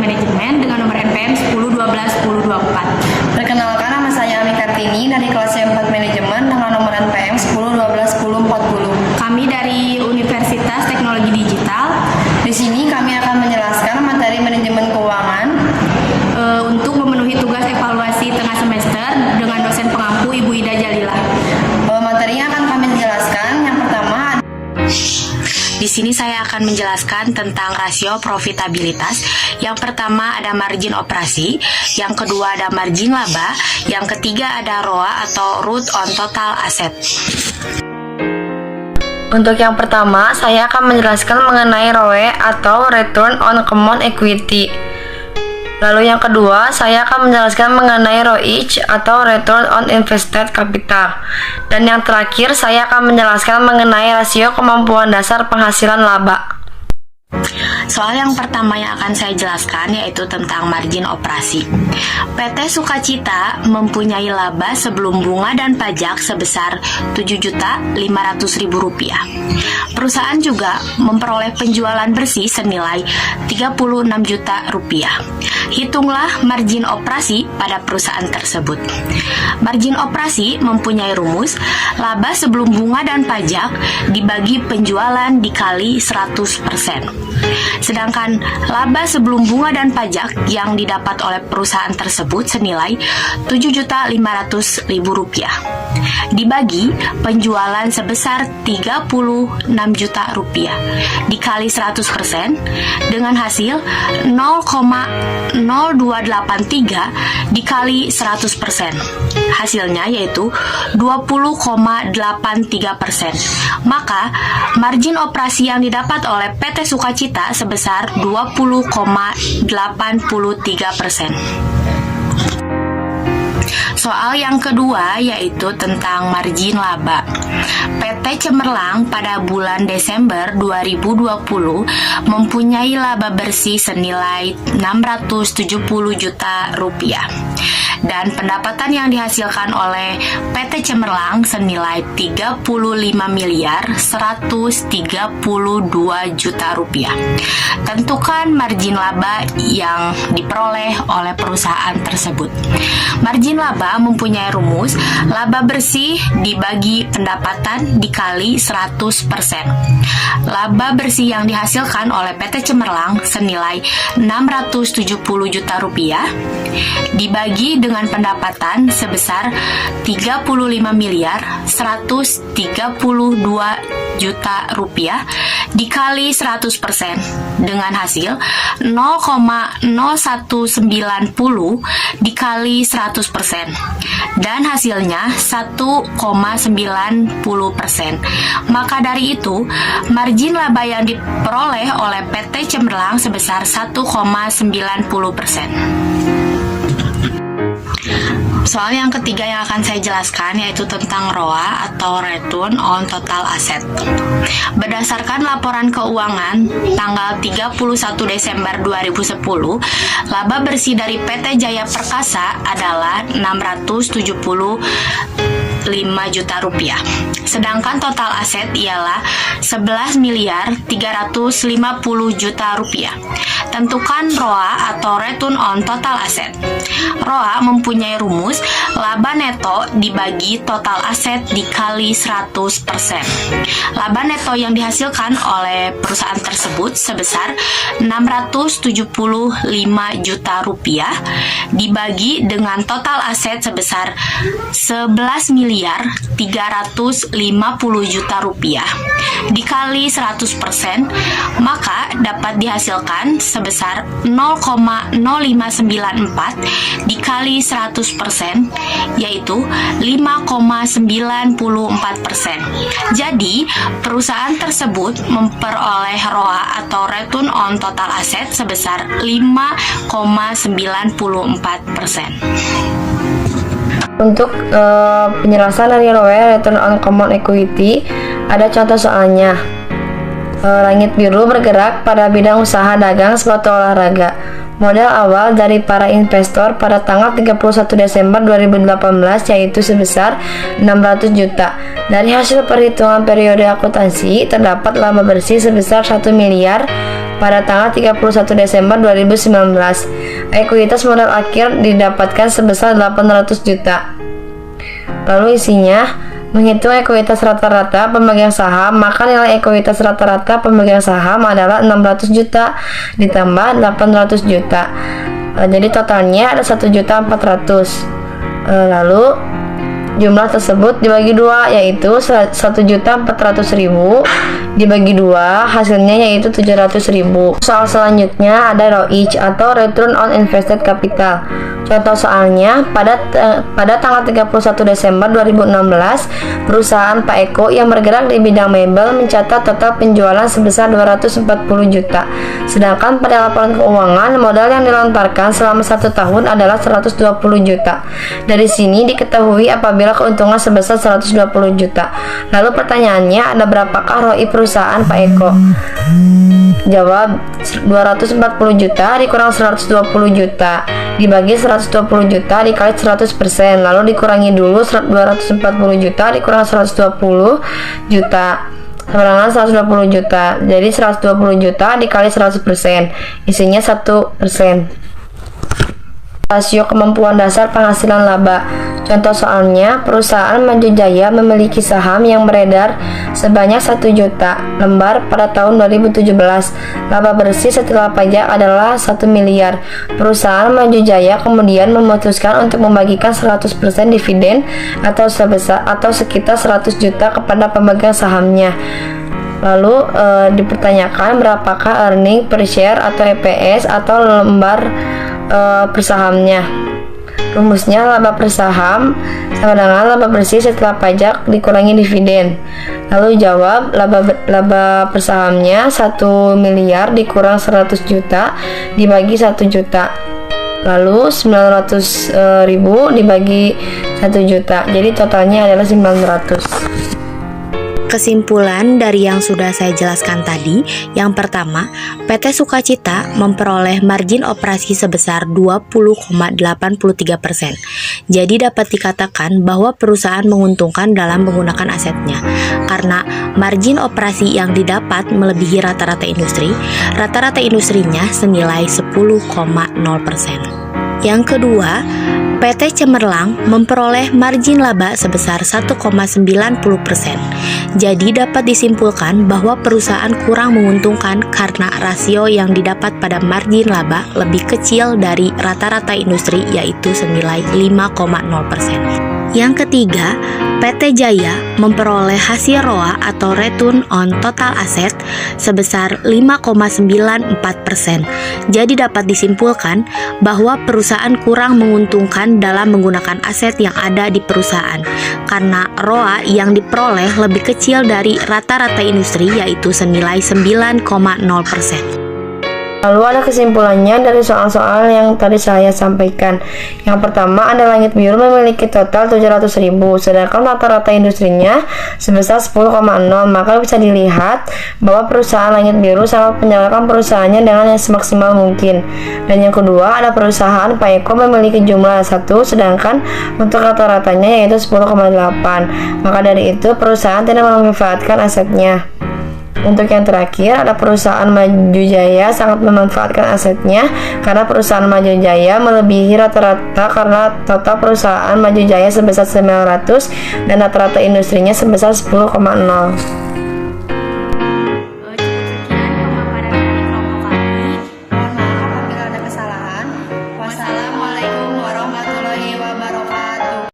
Manajemen dengan nomor NPM 10121024. Perkenalkan, nama saya Ami Kartini dari kelas 4 Manajemen dengan nomor NPM 10121040. Kami dari Universitas Teknologi Digital. Di sini kami akan menjelaskan materi manajemen keuangan Untuk memenuhi tugas evaluasi tengah semester dengan dosen pengampu Ibu Ida Jalila. Materinya akan kami jelaskan. Yang pertama, Di sini saya akan menjelaskan tentang rasio profitabilitas. Yang pertama ada margin operasi, yang kedua ada margin laba, yang ketiga ada ROA atau Return on Total Asset. untuk yang pertama saya akan menjelaskan mengenai ROE atau Return on Common Equity. Lalu yang kedua, saya akan menjelaskan mengenai ROIC atau Return on Invested Capital. Dan yang terakhir, saya akan menjelaskan mengenai rasio kemampuan dasar penghasilan laba. Soal yang pertama yang akan saya jelaskan yaitu tentang margin operasi. PT Sukacita mempunyai laba sebelum bunga dan pajak sebesar Rp7.500.000. Perusahaan juga memperoleh penjualan bersih senilai Rp36 juta. Hitunglah margin operasi pada perusahaan tersebut. Margin operasi mempunyai rumus laba sebelum bunga dan pajak dibagi penjualan dikali 100%. Sedangkan laba sebelum bunga dan pajak yang didapat oleh perusahaan tersebut senilai Rp7.500.000 dibagi penjualan sebesar Rp36 juta dikali 100% dengan hasil 0,0283 dikali 100%. Hasilnya yaitu 20,83%. Maka margin operasi yang didapat oleh PT Sukacita sebesar 20,83%. Soal yang kedua yaitu tentang margin laba. PT Cemerlang pada bulan Desember 2020 mempunyai laba bersih senilai Rp670 juta dan pendapatan yang dihasilkan oleh PT Cemerlang senilai Rp35.132 juta. Tentukan margin laba yang diperoleh oleh perusahaan tersebut. Margin laba mempunyai rumus laba bersih dibagi pendapatan dikali 100%. Laba bersih yang dihasilkan oleh PT Cemerlang senilai Rp670 juta dibagi dengan pendapatan sebesar Rp35.132 juta dikali 100% dengan hasil 0,0190 dikali 100% dan hasilnya 1,90%. Maka dari itu margin laba yang diperoleh oleh PT Cemerlang sebesar 1,90%. Soal yang ketiga yang akan saya jelaskan yaitu tentang ROA atau Return on Total Asset. Berdasarkan laporan keuangan tanggal 31 Desember 2010, laba bersih dari PT Jaya Perkasa adalah Rp675 juta. Sedangkan total aset ialah Rp11.350 juta. Tentukan ROA atau Return on Total Asset. ROA mempunyai rumus laba neto dibagi total aset dikali 100%. Laba neto yang dihasilkan oleh perusahaan tersebut sebesar Rp675 juta dibagi dengan total aset sebesar Rp11.350 juta dikali 100%, maka dapat dihasilkan sebesar 0,0594 dikali 100%, yaitu 5,94%. Jadi, perusahaan tersebut memperoleh ROA atau Return on Total Asset sebesar 5,94%. Untuk penjelasan dari ROE Return on Common Equity, ada contoh soalnya. Langit Biru bergerak pada bidang usaha dagang sepatu olahraga. Modal awal dari para investor pada tanggal 31 Desember 2018 yaitu sebesar 600 juta. Dari hasil perhitungan periode akuntansi terdapat laba bersih sebesar 1.350.000 pada tanggal 31 Desember 2019. Ekuitas modal akhir didapatkan sebesar 800 juta. Lalu isinya, menghitung ekuitas rata-rata pemegang saham, maka nilai ekuitas rata-rata pemegang saham adalah 600 juta ditambah 800 juta. Jadi totalnya ada 1.400.000. Lalu jumlah tersebut dibagi dua, yaitu 1.400.000 dibagi dua, hasilnya yaitu 700.000. Soal selanjutnya ada ROIC atau Return on Invested Capital. Contoh soalnya, pada tanggal 31 Desember 2016, perusahaan Pak Eko yang bergerak di bidang mebel mencatat total penjualan sebesar 240 juta. Sedangkan pada laporan keuangan, modal yang dilontarkan selama 1 tahun adalah 120 juta. Dari sini diketahui apabila keuntungan sebesar 120 juta. Lalu pertanyaannya, ada berapakah ROI perusahaan Pak Eko? Jawab, 240 juta dikurang 120 juta dibagi 120 juta dikali 100%, lalu dikurangi dulu 240 juta dikurang 120 juta sama dengan 120 juta. Jadi 120 juta dikali 100%, isinya 1%. Rasio kemampuan dasar penghasilan laba. Contoh soalnya, perusahaan Maju Jaya memiliki saham yang beredar sebanyak 1 juta lembar pada tahun 2017. Laba bersih setelah pajak adalah 1 miliar. Perusahaan Maju Jaya kemudian memutuskan untuk membagikan 100% dividen atau sekitar 100 juta kepada pemegang sahamnya. Lalu dipertanyakan berapakah earning per share atau EPS atau lembar per sahamnya. Rumusnya, laba per saham sama dengan laba bersih setelah pajak dikurangi dividen. Lalu jawab, laba per sahamnya 1 miliar dikurang 100 juta dibagi 1 juta. Lalu 900.000 dibagi 1 juta. Jadi totalnya adalah 900. Kesimpulan dari yang sudah saya jelaskan tadi, yang pertama, PT Sukacita memperoleh margin operasi sebesar 20,83%. Jadi dapat dikatakan bahwa perusahaan menguntungkan dalam menggunakan asetnya. Karena margin operasi yang didapat melebihi rata-rata industrinya senilai 10,0%. Yang kedua, PT Cemerlang memperoleh margin laba sebesar 1,90%. Jadi dapat disimpulkan bahwa perusahaan kurang menguntungkan karena rasio yang didapat pada margin laba lebih kecil dari rata-rata industri, yaitu senilai 5,0%. Yang ketiga, PT Jaya memperoleh hasil ROA atau Return on Total Asset sebesar 5,94%. Jadi dapat disimpulkan bahwa perusahaan kurang menguntungkan dalam menggunakan aset yang ada di perusahaan karena ROA yang diperoleh lebih kecil dari rata-rata industri, yaitu senilai 9,0%. Lalu ada kesimpulannya dari soal-soal yang tadi saya sampaikan. Yang pertama, ada Langit Biru memiliki total 700.000, sedangkan rata-rata industrinya sebesar 10,0. Maka bisa dilihat bahwa perusahaan Langit Biru sangat menjalankan perusahaannya dengan yang semaksimal mungkin. Dan yang kedua, ada perusahaan Pak Eko memiliki jumlah 1, sedangkan untuk rata-ratanya yaitu 10,8. Maka dari itu perusahaan tidak memanfaatkan asetnya. Untuk yang terakhir, ada perusahaan Maju Jaya sangat memanfaatkan asetnya karena perusahaan Maju Jaya melebihi rata-rata karena total perusahaan Maju Jaya sebesar 900 dan rata-rata industrinya sebesar 10,0.